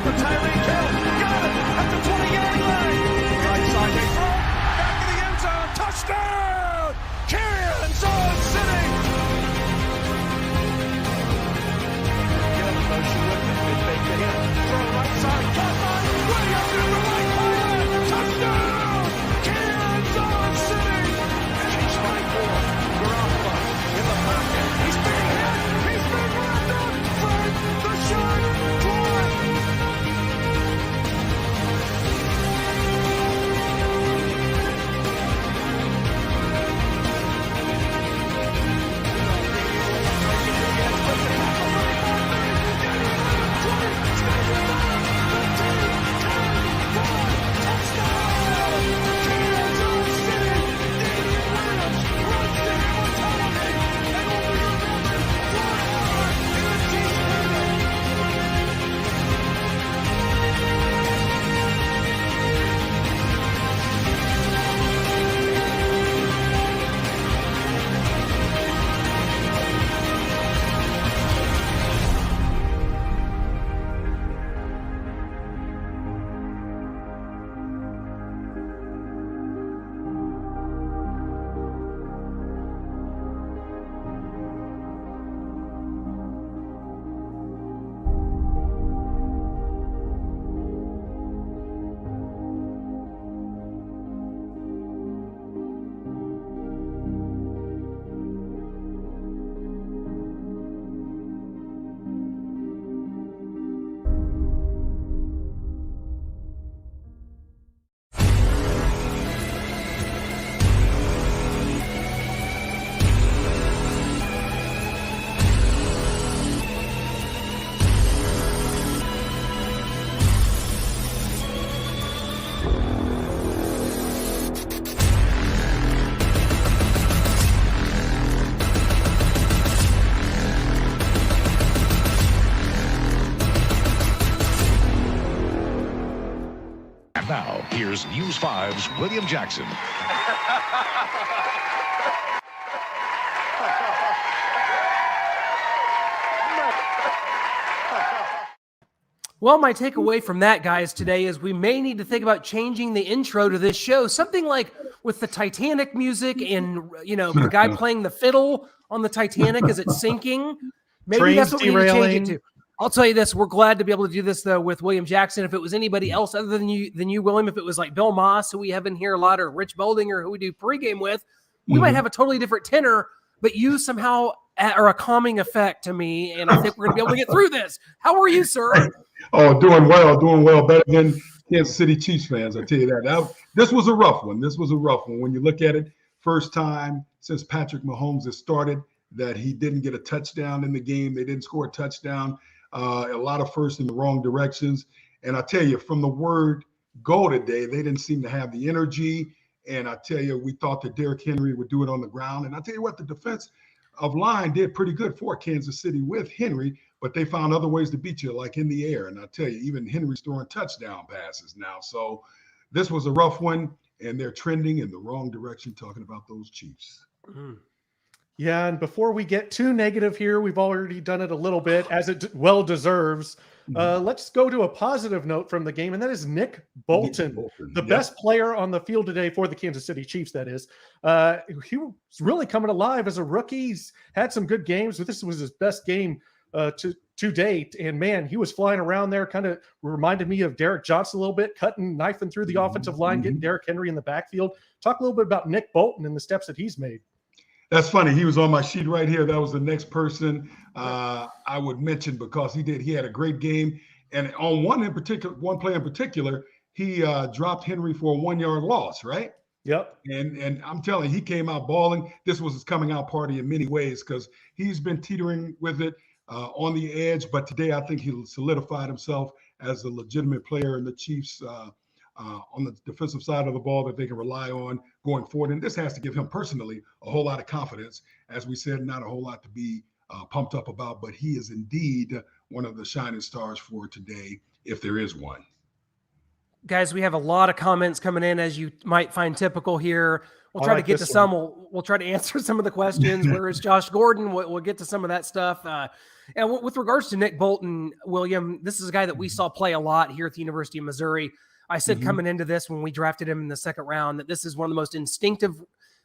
for Tyreek Hill. Got it at the 20-yard line. Right side they throw. Back to the end zone. Touchdown! Kansas City! Again, motion with it. They fake to him. Throw right side. Caught by Williams in the right corner. Touchdown! Kansas City! Chiefs by 4. Garoppolo in the pocket. He's being hit. He's being wrapped up. Frank the Shark Clark. Now, here's News 5's William Jackson. Well, my takeaway from that, guys, today is we may need to think about changing the intro to this show. Something like with the Titanic music and, you know, the guy playing the fiddle on the Titanic as it's sinking. Maybe Trains that's what we need to change it derailing. to. I'll tell you this, we're glad to be able to do this, though, with William Jackson. If it was anybody else other than you, William, if it was like Bill Moss, who we have in here a lot, or Rich Boldinger, who we do pregame with, we might have a totally different tenor, but you somehow are a calming effect to me, and I think we're going to be able to get through this. How are you, sir? Oh, doing well, better than Kansas City Chiefs fans, I tell you that. This was a rough one. When you look at it, first time since Patrick Mahomes has started that he didn't get a touchdown in the game. They didn't score a touchdown. A lot of firsts in the wrong directions. And I tell you, from the word go today, they didn't seem to have the energy. And I tell you, we thought that Derrick Henry would do it on the ground. And I tell you what, the defense of line did pretty good for Kansas City with Henry, but they found other ways to beat you, like in the air. And I tell you, even Henry's throwing touchdown passes now. So this was a rough one, and they're trending in the wrong direction talking about those Chiefs. Yeah, and before we get too negative here, we've already done it a little bit, as it well deserves. Let's go to a positive note from the game, and that is Nick Bolton, the best player on the field today for the Kansas City Chiefs, that is. He was really coming alive as a rookie. He's had some good games, but this was his best game to date. And, man, he was flying around there, kind of reminded me of Derek Johnson a little bit, knifing through the offensive line, getting Derrick Henry in the backfield. Talk a little bit about Nick Bolton and the steps that he's made. That's funny. He was on my sheet right here. That was the next person I would mention because he had a great game. And on one play in particular, he dropped Henry for a 1-yard loss, right? Yep. And I'm telling you, he came out balling. This was his coming out party in many ways because he's been teetering with it on the edge. But today, I think he solidified himself as a legitimate player in the Chiefs on the defensive side of the ball that they can rely on going forward. And this has to give him personally a whole lot of confidence. As we said, not a whole lot to be pumped up about, but he is indeed one of the shining stars for today, if there is one. Guys, we have a lot of comments coming in, as you might find typical here. We'll try to get to some. We'll try to answer some of the questions. Where is Josh Gordon? We'll get to some of that stuff. And with regards to Nick Bolton, William, this is a guy that we saw play a lot here at the University of Missouri. I said coming into this when we drafted him in the second round that this is one of the most instinctive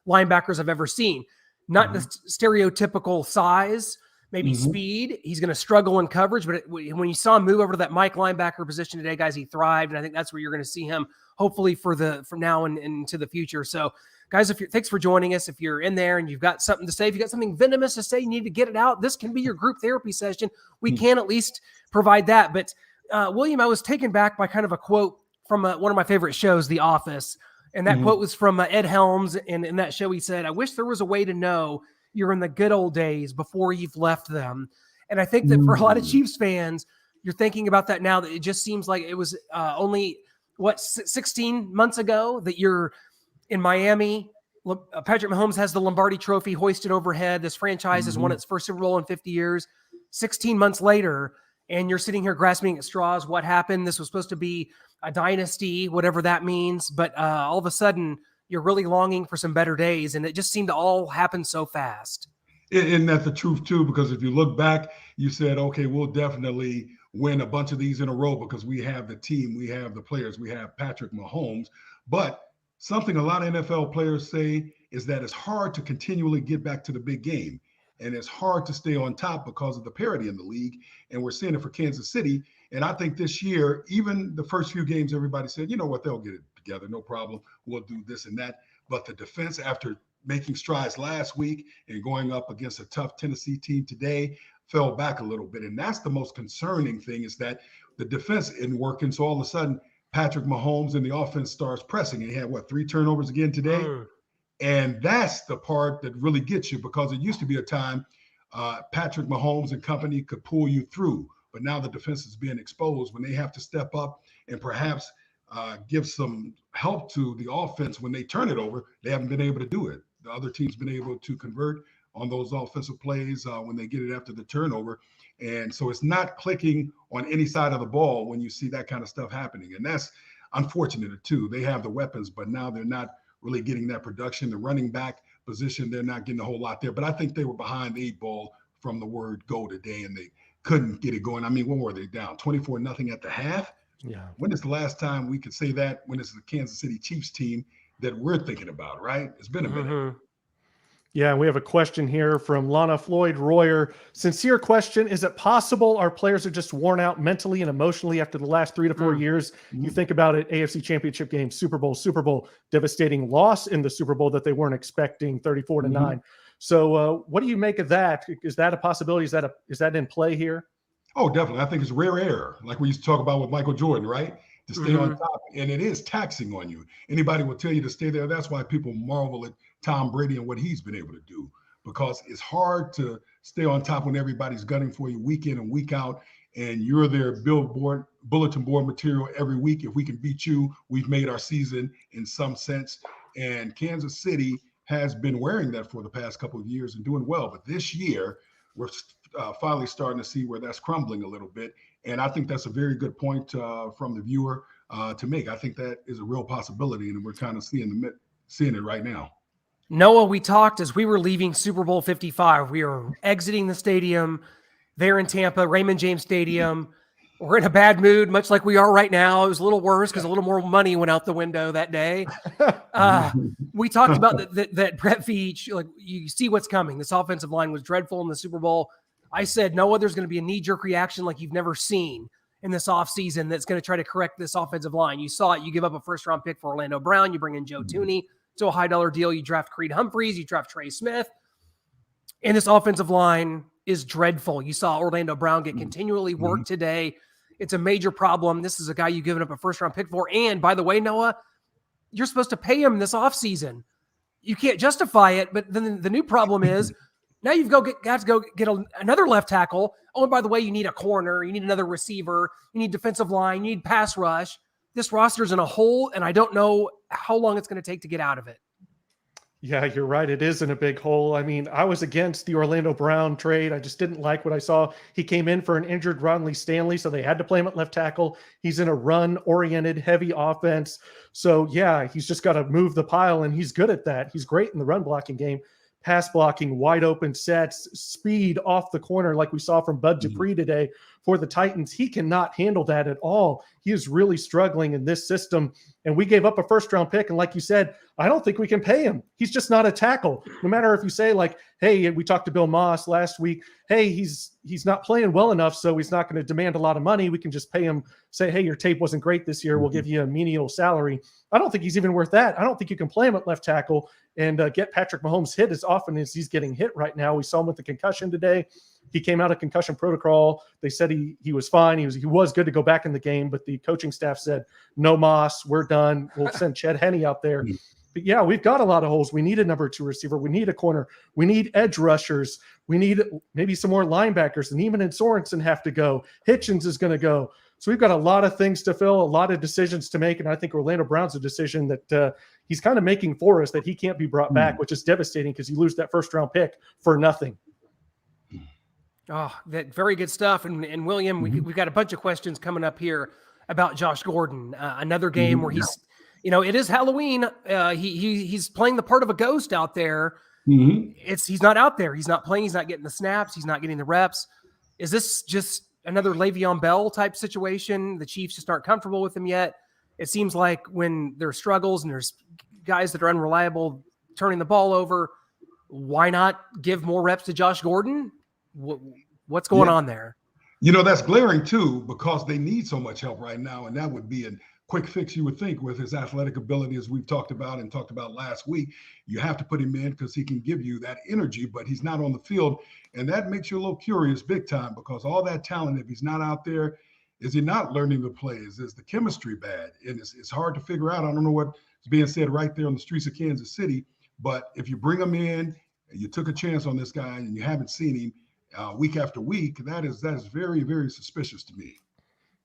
linebackers I've ever seen. Not the stereotypical size, maybe speed. He's going to struggle in coverage, but when you saw him move over to that Mike linebacker position today, guys, he thrived, and I think that's where you're going to see him hopefully from now and into the future. So, guys, thanks for joining us. If you're in there and you've got something to say, if you got something venomous to say, you need to get it out. This can be your group therapy session. We can at least provide that. But William, I was taken back by kind of a quote from one of my favorite shows, The Office. And that quote was from Ed Helms. And in that show, he said, "I wish there was a way to know you're in the good old days before you've left them." And I think that for a lot of Chiefs fans, you're thinking about that now, that it just seems like it was only, 16 months ago that you're in Miami. Patrick Mahomes has the Lombardi Trophy hoisted overhead. This franchise has won its first Super Bowl in 50 years. 16 months later, and you're sitting here grasping at straws. What happened? This was supposed to be a dynasty, whatever that means. But all of a sudden, you're really longing for some better days. And it just seemed to all happen so fast. Isn't that the truth, too? Because if you look back, you said, okay, we'll definitely win a bunch of these in a row because we have the team, we have the players, we have Patrick Mahomes. But something a lot of NFL players say is that it's hard to continually get back to the big game. And it's hard to stay on top because of the parity in the league. And we're seeing it for Kansas City. And I think this year, even the first few games, everybody said, you know what, they'll get it together. No problem. We'll do this and that. But the defense, after making strides last week and going up against a tough Tennessee team today, fell back a little bit. And that's the most concerning thing, is that the defense isn't working. So all of a sudden, Patrick Mahomes and the offense starts pressing. And he had, 3 turnovers again today? And that's the part that really gets you, because it used to be a time Patrick Mahomes and company could pull you through. But now the defense is being exposed when they have to step up and perhaps give some help to the offense when they turn it over. They haven't been able to do it. The other team's been able to convert on those offensive plays when they get it after the turnover. And so it's not clicking on any side of the ball when you see that kind of stuff happening. And that's unfortunate, too. They have the weapons, but now they're not really getting that production. The running back position, they're not getting a whole lot there. But I think they were behind the 8 ball from the word go today, and they couldn't get it going. I mean, when were they down? 24-0 at the half? Yeah. When is the last time we could say that, when it's the Kansas City Chiefs team that we're thinking about, right? It's been a minute. Yeah, we have a question here from Lana Floyd Royer. Sincere question: is it possible our players are just worn out mentally and emotionally after the last 3 to 4 years? You think about it: AFC Championship game, Super Bowl, devastating loss in the Super Bowl that they weren't expecting, 34-9. So, what do you make of that? Is that a possibility? Is that in play here? Oh, definitely. I think it's rare air, like we used to talk about with Michael Jordan, right? To stay on top, and it is taxing on you. Anybody will tell you to stay there. That's why people marvel at Tom Brady and what he's been able to do, because it's hard to stay on top when everybody's gunning for you week in and week out, and you're their bulletin board material every week. If we can beat you, we've made our season in some sense. And Kansas City has been wearing that for the past couple of years and doing well. But this year, we're finally starting to see where that's crumbling a little bit. And I think that's a very good point from the viewer to make. I think that is a real possibility, and we're kind of seeing it right now. Noah, we talked as we were leaving Super Bowl 55. We were exiting the stadium there in Tampa, Raymond James Stadium. We're in a bad mood, much like we are right now. It was a little worse because a little more money went out the window that day. We talked about that Brett Veach, like, you see what's coming. This offensive line was dreadful in the Super Bowl. I said, Noah, there's going to be a knee-jerk reaction like you've never seen in this offseason that's going to try to correct this offensive line. You saw it. You give up a first-round pick for Orlando Brown. You bring in Joe Tooney to a high-dollar deal. You draft Creed Humphreys. You draft Trey Smith. And this offensive line is dreadful. You saw Orlando Brown get continually worked today. It's a major problem. This is a guy you've given up a first-round pick for. And, by the way, Noah, you're supposed to pay him this offseason. You can't justify it, but then the new problem is now you've got to go get another left tackle. Oh, and by the way, you need a corner. You need another receiver. You need defensive line. You need pass rush. This roster's in a hole, and I don't know how long it's going to take to get out of it. Yeah, you're right. It is in a big hole. I mean, I was against the Orlando Brown trade. I just didn't like what I saw. He came in for an injured Ron Lee Stanley, so they had to play him at left tackle. He's in a run-oriented, heavy offense. So, yeah, he's just got to move the pile, and he's good at that. He's great in the run-blocking game. pass blocking, wide open sets, speed off the corner like we saw from Bud Dupree today for the Titans. He cannot handle that at all. He is really struggling in this system. And we gave up a first-round pick. And like you said, I don't think we can pay him. He's just not a tackle. No matter if you say like, hey, we talked to Bill Moss last week, hey, he's not playing well enough, so he's not going to demand a lot of money. We can just pay him, say, hey, your tape wasn't great this year. We'll give you a menial salary. I don't think he's even worth that. I don't think you can play him at left tackle and get Patrick Mahomes hit as often as he's getting hit right now. We saw him with the concussion today. He came out of concussion protocol. They said he was fine. He was good to go back in the game, but the coaching staff said, no Moss, we're done. We'll send Ched Henne out there. But yeah, we've got a lot of holes. We need a number 2 receiver. We need a corner. We need edge rushers. We need maybe some more linebackers. Neiman and Sorensen have to go. Hitchens is going to go. So we've got a lot of things to fill, a lot of decisions to make. And I think Orlando Brown's a decision that he's kind of making for us, that he can't be brought back, which is devastating because you lose that first-round pick for nothing. Oh, that very good stuff. And William, we've got a bunch of questions coming up here about Josh Gordon. Another game where he's, it is Halloween. He's playing the part of a ghost out there. He's not out there. He's not playing. He's not getting the snaps. He's not getting the reps. Is this just another Le'Veon Bell type situation? The Chiefs just aren't comfortable with him yet. It seems like when there's struggles and there's guys that are unreliable turning the ball over, why not give more reps to Josh Gordon? What's going on there? That's glaring too, because they need so much help right now. And that would be a quick fix, you would think, with his athletic ability, as we've talked about last week. You have to put him in because he can give you that energy, but he's not on the field. And that makes you a little curious big time, because all that talent, if he's not out there, is he not learning the plays? Is the chemistry bad? And it's hard to figure out. I don't know what's being said right there on the streets of Kansas City, but if you bring him in, and you took a chance on this guy and you haven't seen him week after week, that is very, very suspicious to me.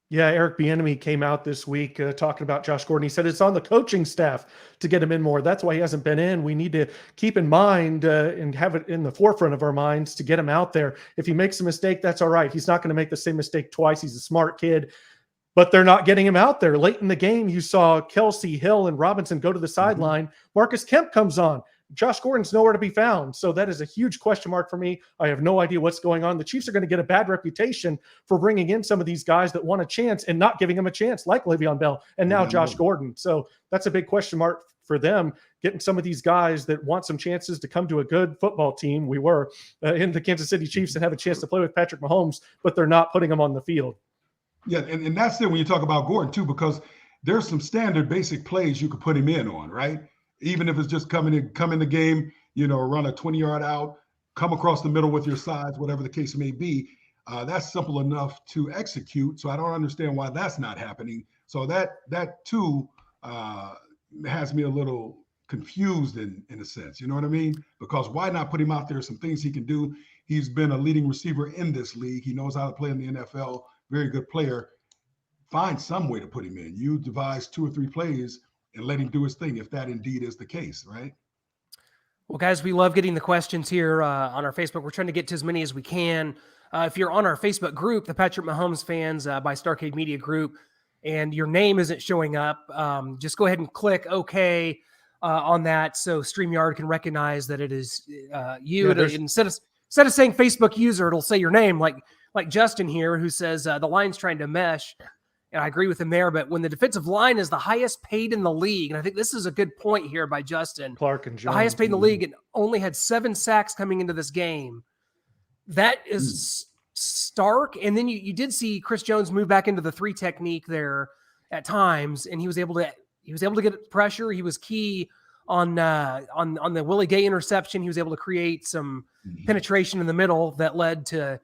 Yeah, Eric Bieniemy came out this week talking about Josh Gordon. He said it's on the coaching staff to get him in more. That's why he hasn't been in. We need to keep in mind and have it in the forefront of our minds to get him out there. If he makes a mistake, that's all right. He's not going to make the same mistake twice. He's a smart kid. But they're not getting him out there. Late in the game, you saw Kelsey, Hill, and Robinson go to the sideline. Marcus Kemp comes on. Josh Gordon's nowhere to be found. So that is a huge question mark for me. I have no idea what's going on. The Chiefs are going to get a bad reputation for bringing in some of these guys that want a chance and not giving them a chance, like Le'Veon Bell and now Josh Gordon. So that's a big question mark for them, getting some of these guys that want some chances to come to a good football team. We were in the Kansas City Chiefs and have a chance to play with Patrick Mahomes, but they're not putting them on the field. Yeah, and that's it when you talk about Gordon too, because there's some standard basic plays you could put him in on, right? Even if it's just come in the game, run a 20-yard out, come across the middle with your sides, whatever the case may be. That's simple enough to execute. So I don't understand why that's not happening. So that too has me a little confused in a sense. You know what I mean? Because why not put him out there? Some things he can do. He's been a leading receiver in this league. He knows how to play in the NFL. Very good player. Find some way to put him in. You devise 2 or 3 plays and let him do his thing, if that indeed is the case, right? Well, guys, we love getting the questions here on our Facebook. We're trying to get to as many as we can. If you're on our Facebook group, the Patrick Mahomes Fans by Starcade Media Group, and your name isn't showing up, just go ahead and click OK on that so StreamYard can recognize that it is you. Yeah, instead of saying Facebook user, it'll say your name, like Justin here, who says the line's trying to mesh. And I agree with him there, but when the defensive line is the highest paid in the league, and I think this is a good point here by Justin, Clark and Jones, the highest paid in the league, and only had 7 sacks coming into this game. That is stark. And then you did see Chris Jones move back into the 3 technique there at times, and he was able to get pressure. He was key on the Willie Gay interception. He was able to create some penetration in the middle that led to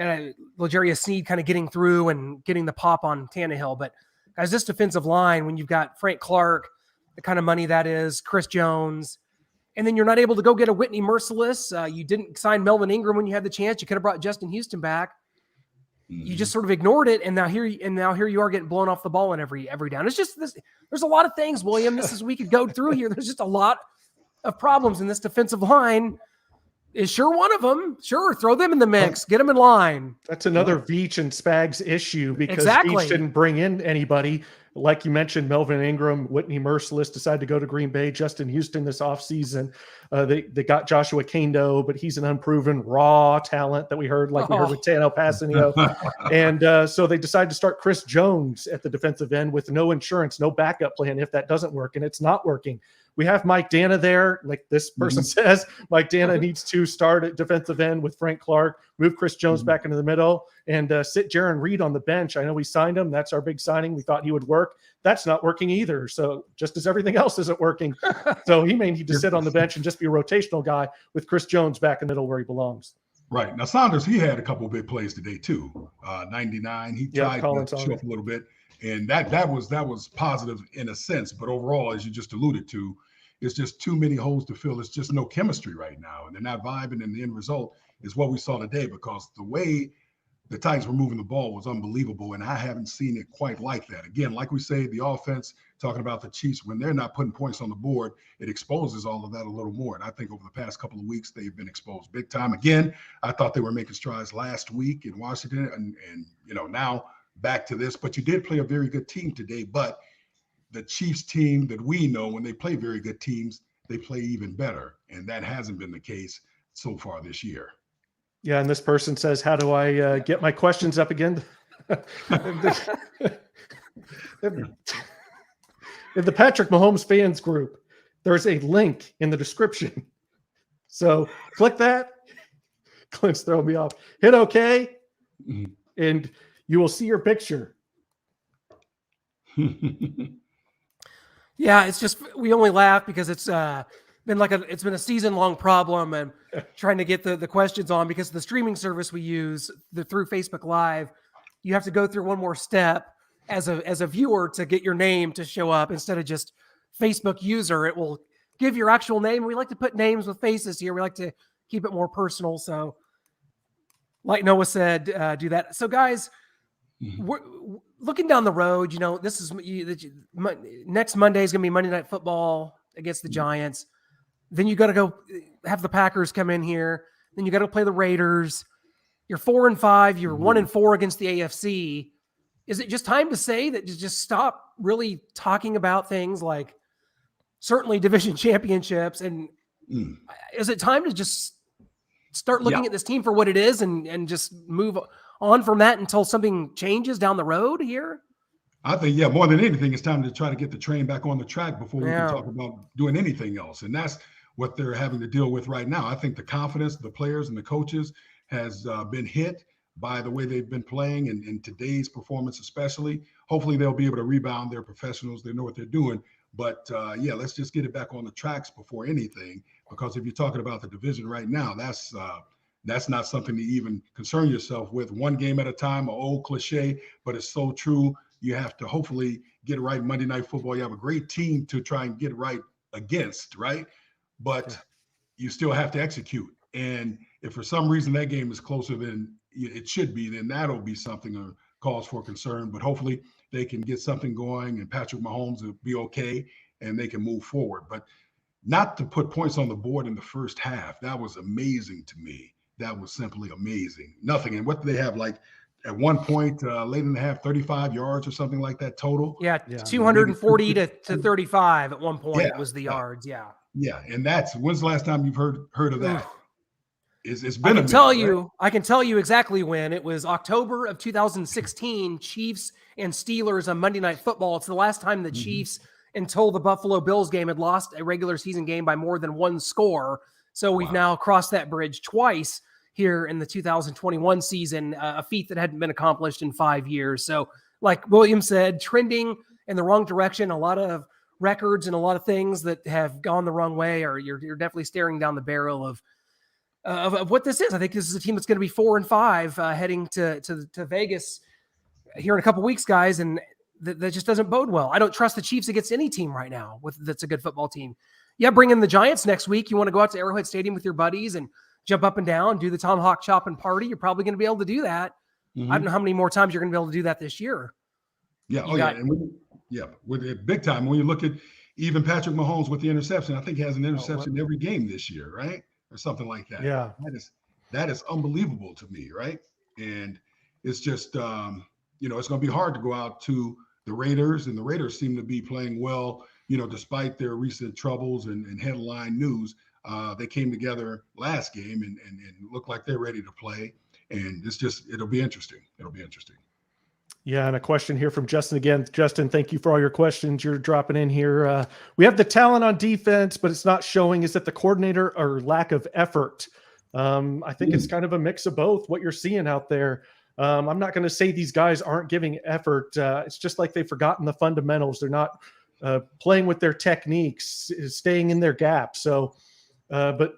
L'Jarius Sneed kind of getting through and getting the pop on Tannehill. But guys, this defensive line, when you've got Frank Clark, the kind of money that is, Chris Jones, and then you're not able to go get a Whitney Merciless. You didn't sign Melvin Ingram when you had the chance. You could have brought Justin Houston back. You just sort of ignored it, and now here you are getting blown off the ball in every down. It's just this. There's a lot of things, William. We could go through here. There's just a lot of problems in this defensive line. Is sure one of them. Sure, throw them in the mix. Get them in line. That's another Veach and Spags issue because Exactly. Veach didn't bring in anybody. Like you mentioned, Melvin Ingram, Whitney Merciless decided to go to Green Bay. Justin Houston this offseason. They got Joshua Kando, but he's an unproven raw talent that we heard with Tano Passanio. And so they decided to start Chris Jones at the defensive end with no insurance, no backup plan if that doesn't work, and it's not working. We have Mike Dana there. Like this person says, Mike Dana needs to start at defensive end with Frank Clark, move Chris Jones back into the middle, and sit Jaron Reed on the bench. I know we signed him. That's our big signing. We thought he would work. That's not working either. So just as everything else isn't working. So he may need to sit on the bench and just be a rotational guy with Chris Jones back in the middle where he belongs. Right. Now, Saunders, he had a couple of big plays today, too. 99. He tried to show up a little bit. And that was positive in a sense. But overall, as you just alluded to, it's just too many holes to fill. It's just no chemistry right now. And they're not vibing. And the end result is what we saw today, because the way the Titans were moving the ball was unbelievable. And I haven't seen it quite like that. Again, like we say, the offense, talking about the Chiefs, when they're not putting points on the board, it exposes all of that a little more. And I think over the past couple of weeks, they've been exposed big time. Again, I thought they were making strides last week in Washington. And now back to this. But you did play a very good team today. But the Chiefs team that we know, when they play very good teams, they play even better. And that hasn't been the case so far this year. Yeah, and this person says, how do I get my questions up again? In the Patrick Mahomes fans group, there's a link in the description. So click that. Clint's throwing me off. Hit OK, and you will see your picture. Yeah, it's just we only laugh because it's been a season-long problem, and trying to get the questions on, because the streaming service we use through Facebook Live, you have to go through one more step as a viewer to get your name to show up instead of just Facebook user. It will give your actual name. We like to put names with faces here. We like to keep it more personal. So, like Noah said, do that. So, guys, we're looking down the road. This is next Monday is going to be Monday Night Football against the Giants. Then you got to go have the Packers come in here. Then you got to play the Raiders. You're 4-5. You're 1-4 against the AFC. Is it just time to say that just stop really talking about things like certainly division championships? And is it time to just start looking at this team for what it is and just move on from that until something changes down the road here? I think, more than anything, it's time to try to get the train back on the track before we can talk about doing anything else. And that's what they're having to deal with right now. I think the confidence of the players and the coaches has been hit by the way they've been playing, and in today's performance especially. Hopefully they'll be able to rebound. They're professionals. They know what they're doing. But, let's just get it back on the tracks before anything, because if you're talking about the division right now, that's not something to even concern yourself with. One game at a time, an old cliche, but it's so true. You have to hopefully get it right Monday Night Football. You have a great team to try and get it right against, right? But you still have to execute. And if for some reason that game is closer than it should be, then that'll be something a cause for concern. But hopefully they can get something going, and Patrick Mahomes will be okay, and they can move forward. But not to put points on the board in the first half, that was amazing to me. That was simply amazing. Nothing. And what do they have, like, at one point, late in the half, 35 yards or something like that total? Yeah. 240 to 35 at one point was the yards. Yeah. Yeah. And when's the last time you've heard of that? It's been I can tell you exactly when. It was October of 2016, Chiefs and Steelers on Monday Night Football. It's the last time the Chiefs, until the Buffalo Bills game, had lost a regular season game by more than one score. So we've now crossed that bridge twice here in the 2021 season, a feat that hadn't been accomplished in 5 years. So like William said, trending in the wrong direction, a lot of records and a lot of things that have gone the wrong way, or you're definitely staring down the barrel of what this is. I think this is a team that's going to be 4-5 heading to Vegas here in a couple weeks, guys. And that just doesn't bode well. I don't trust the Chiefs against any team right now that's a good football team. Yeah, bring in the Giants next week. You want to go out to Arrowhead Stadium with your buddies and jump up and down, do the tomahawk chop and party. You're probably going to be able to do that. I don't know how many more times you're going to be able to do that this year. Yeah. With it big time. When you look at even Patrick Mahomes with the interception, I think he has an interception every game this year, right? Or something like that. Yeah. That is unbelievable to me, right? And it's just, it's going to be hard to go out to the Raiders, and the Raiders seem to be playing well, despite their recent troubles and headline news. They came together last game and look like they're ready to play. And it'll be interesting. It'll be interesting. Yeah, and a question here from Justin again. Justin, thank you for all your questions you're dropping in here. We have the talent on defense, but it's not showing. Is it the coordinator or lack of effort? I think it's kind of a mix of both, what you're seeing out there. I'm not going to say these guys aren't giving effort. It's just like they've forgotten the fundamentals. They're not playing with their techniques, staying in their gap. So, but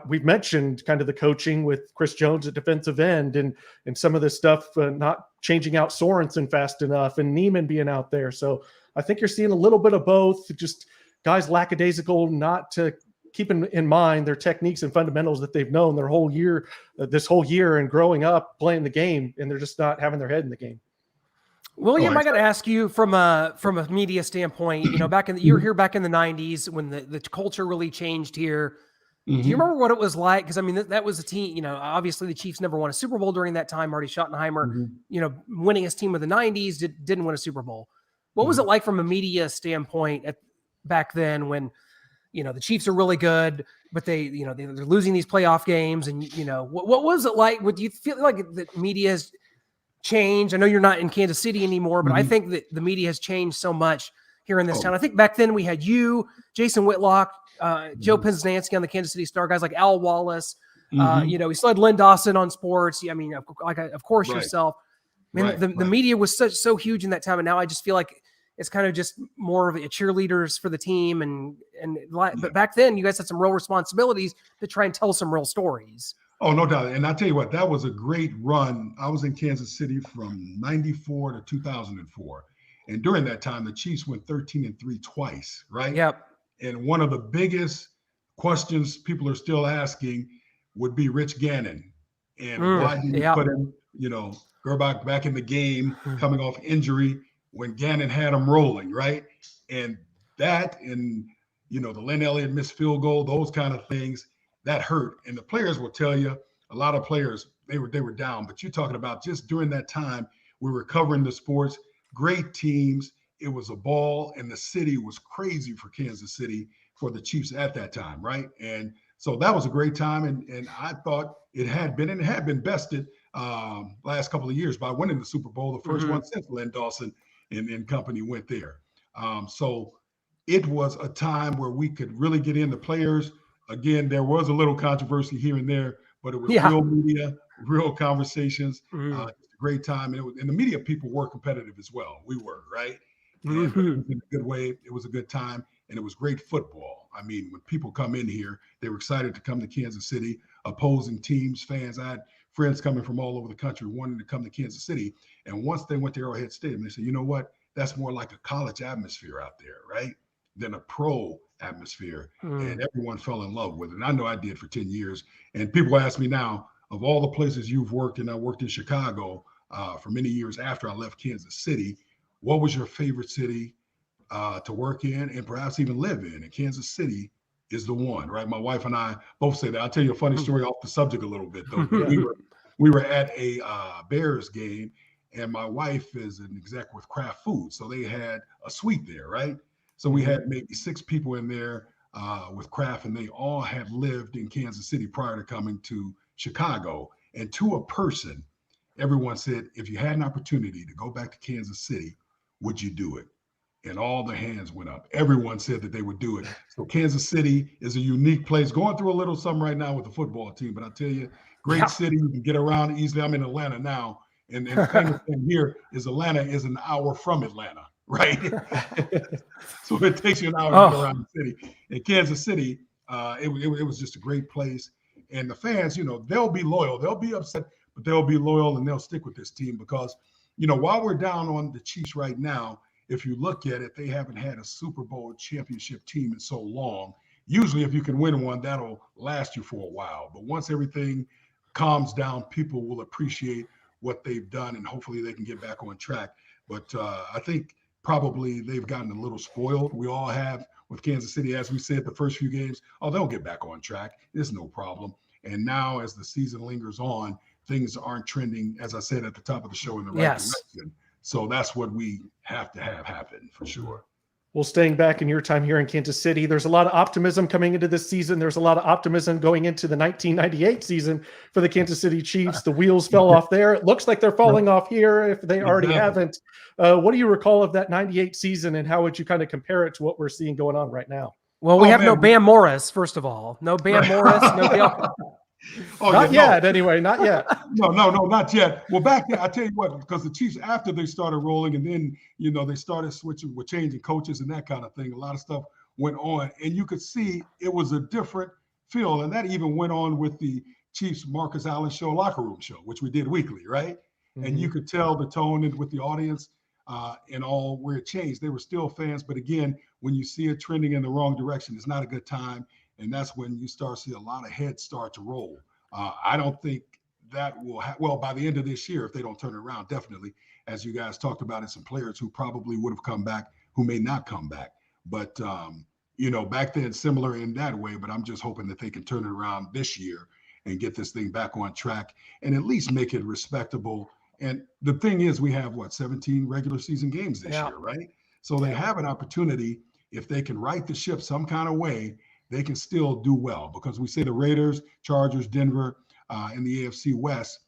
we've mentioned kind of the coaching with Chris Jones at defensive end and some of this stuff, not changing out Sorensen fast enough and Neiman being out there. So I think you're seeing a little bit of both, just guys lackadaisical, not to keep in mind their techniques and fundamentals that they've known their whole year, this whole year and growing up playing the game, and they're just not having their head in the game. William, I got to ask you from a media standpoint, you were here back in the 90s when the culture really changed here. Do you remember what it was like? Because, I mean, that was a team, obviously the Chiefs never won a Super Bowl during that time. Marty Schottenheimer, winningest team of the 90s, didn't win a Super Bowl. What was it like from a media standpoint back then when, the Chiefs are really good, but they're losing these playoff games? And, what was it like? Do you feel like the media has changed? I know you're not in Kansas City anymore, but I think that the media has changed so much here in this town. I think back then we had you, Jason Whitlock, Joe Penznansky on the Kansas City Star, guys like Al Wallace. We still had Lynn Dawson on sports. I mean, of course yourself. I mean, the media was so huge in that time, and now I just feel like it's kind of just more of a cheerleaders for the team. But back then, you guys had some real responsibilities to try and tell some real stories. Oh, no doubt. And I'll tell you what, that was a great run. I was in Kansas City from 94 to 2004. And during that time, the Chiefs went 13-3 twice, right? Yep. And one of the biggest questions people are still asking would be Rich Gannon. And why didn't you put him, Gerbach back in the game, coming off injury when Gannon had him rolling, right? And that and, the Lynn Elliott missed field goal, those kind of things, that hurt. And the players will tell you, a lot of players, they were down. But you're talking about just during that time, we were covering the sports, great teams. It was a ball, and the city was crazy for Kansas City for the Chiefs at that time, right? And so that was a great time, and I thought it had been bested last couple of years by winning the Super Bowl, the first one since Lynn Dawson and company went there. So it was a time where we could really get into players. Again, there was a little controversy here and there, but it was real media, real conversations. Great time, and the media people were competitive as well. We were, right? And in a good way. It was a good time, and it was great football. I mean, when people come in here, they were excited to come to Kansas City. Opposing teams, fans. I had friends coming from all over the country wanting to come to Kansas City. And once they went to Arrowhead Stadium, they said, you know what? That's more like a college atmosphere out there, right? Than a pro atmosphere. And everyone fell in love with it. And I know I did for 10 years. And people ask me now, of all the places you've worked, and I worked in Chicago for many years after I left Kansas City, what was your favorite city to work in and perhaps even live in? And Kansas City is the one, right? My wife and I both say that. I'll tell you a funny story off the subject a little bit, though. We were at a Bears game, and my wife is an exec with Kraft Foods. So they had a suite there, right? So we had maybe 6 people in there with Kraft, and they all had lived in Kansas City prior to coming to Chicago. And to a person, everyone said, if you had an opportunity to go back to Kansas City, would you do it? And all the hands went up. Everyone said that they would do it. So Kansas City is a unique place. Going through a little something right now with the football team, but I'll tell you, great city. You can get around easily. I'm in Atlanta now. And the famous thing here is Atlanta is an hour from Atlanta, right? So it takes you an hour to get around the city. In Kansas City, it was just a great place. And the fans, they'll be loyal. They'll be upset, but they'll be loyal and they'll stick with this team because, while we're down on the Chiefs right now, if you look at it, they haven't had a Super Bowl championship team in so long. Usually, if you can win one, that'll last you for a while. But once everything calms down, people will appreciate what they've done, and hopefully they can get back on track. But I think probably they've gotten a little spoiled. We all have with Kansas City, as we said, the first few games. Oh, they'll get back on track. It's no problem. And now as the season lingers on, things aren't trending, as I said at the top of the show, in the right direction. So that's what we have to have happen for sure. Well, staying back in your time here in Kansas City, there's a lot of optimism coming into this season. There's a lot of optimism going into the 1998 season for the Kansas City Chiefs. The wheels fell off there. It looks like they're falling off here if they already haven't. What do you recall of that 98 season, and how would you kind of compare it to what we're seeing going on right now? Well, we have no Bam Morris, first of all. No Bam Morris, no Dale. Not yet, anyway. Not yet. No, not yet. Well, back then, I tell you what, because the Chiefs, after they started rolling, and then they started switching, with changing coaches and that kind of thing. A lot of stuff went on, and you could see it was a different feel, and that even went on with the Chiefs Marcus Allen show, locker room show, which we did weekly, right? Mm-hmm. And you could tell the tone with the audience and all where it changed. They were still fans, but again, when you see it trending in the wrong direction, it's not a good time. And that's when you start to see a lot of heads start to roll. I don't think that will well, by the end of this year, if they don't turn it around, definitely, as you guys talked about it, some players who probably would have come back, who may not come back. But, back then, similar in that way, but I'm just hoping that they can turn it around this year and get this thing back on track and at least make it respectable. And the thing is, we have, 17 regular season games this year, right? So they have an opportunity, if they can right the ship some kind of way, they can still do well, because we say the Raiders, Chargers, Denver, in the AFC West,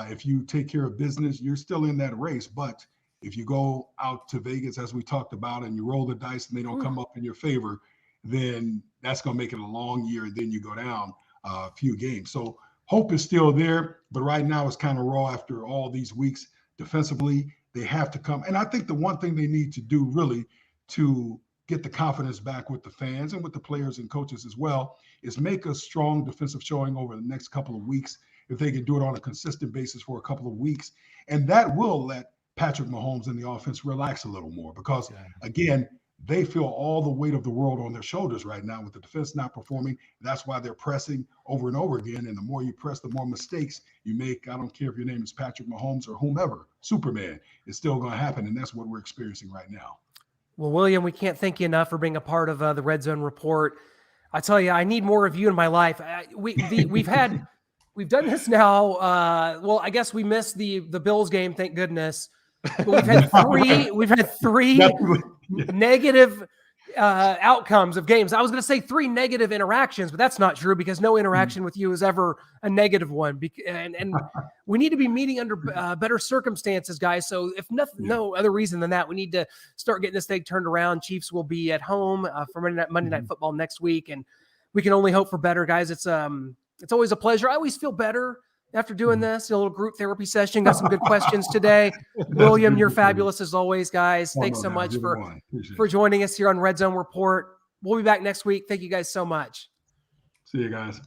if you take care of business, you're still in that race. But if you go out to Vegas, as we talked about, and you roll the dice and they don't come up in your favor, then that's going to make it a long year. And then you go down a few games. So hope is still there, but right now it's kind of raw after all these weeks. Defensively, they have to come. And I think the one thing they need to do really to get the confidence back with the fans and with the players and coaches as well is make a strong defensive showing over the next couple of weeks. If they can do it on a consistent basis for a couple of weeks, and that will let Patrick Mahomes and the offense relax a little more, because again, they feel all the weight of the world on their shoulders right now with the defense not performing. That's why they're pressing over and over again. And the more you press, the more mistakes you make. I don't care if your name is Patrick Mahomes or whomever, Superman, it's still going to happen. And that's what we're experiencing right now. Well, William, we can't thank you enough for being a part of the Red Zone Report. I tell you, I need more of you in my life. We've done this now. Well, I guess we missed the Bills game, thank goodness. But we've had three negative outcomes of games. I was going to say 3 negative interactions, but that's not true, because no interaction with you is ever a negative one. And we need to be meeting under better circumstances, guys. So if no other reason than that, we need to start getting this thing turned around. Chiefs will be at home for Monday Night Football next week, and we can only hope for better, guys. It's always a pleasure. I always feel better after doing this, a little group therapy session. Got some good questions today. William, you're fabulous as always, guys. Thanks so much for joining us here on Red Zone Report. We'll be back next week. Thank you guys so much. See you guys.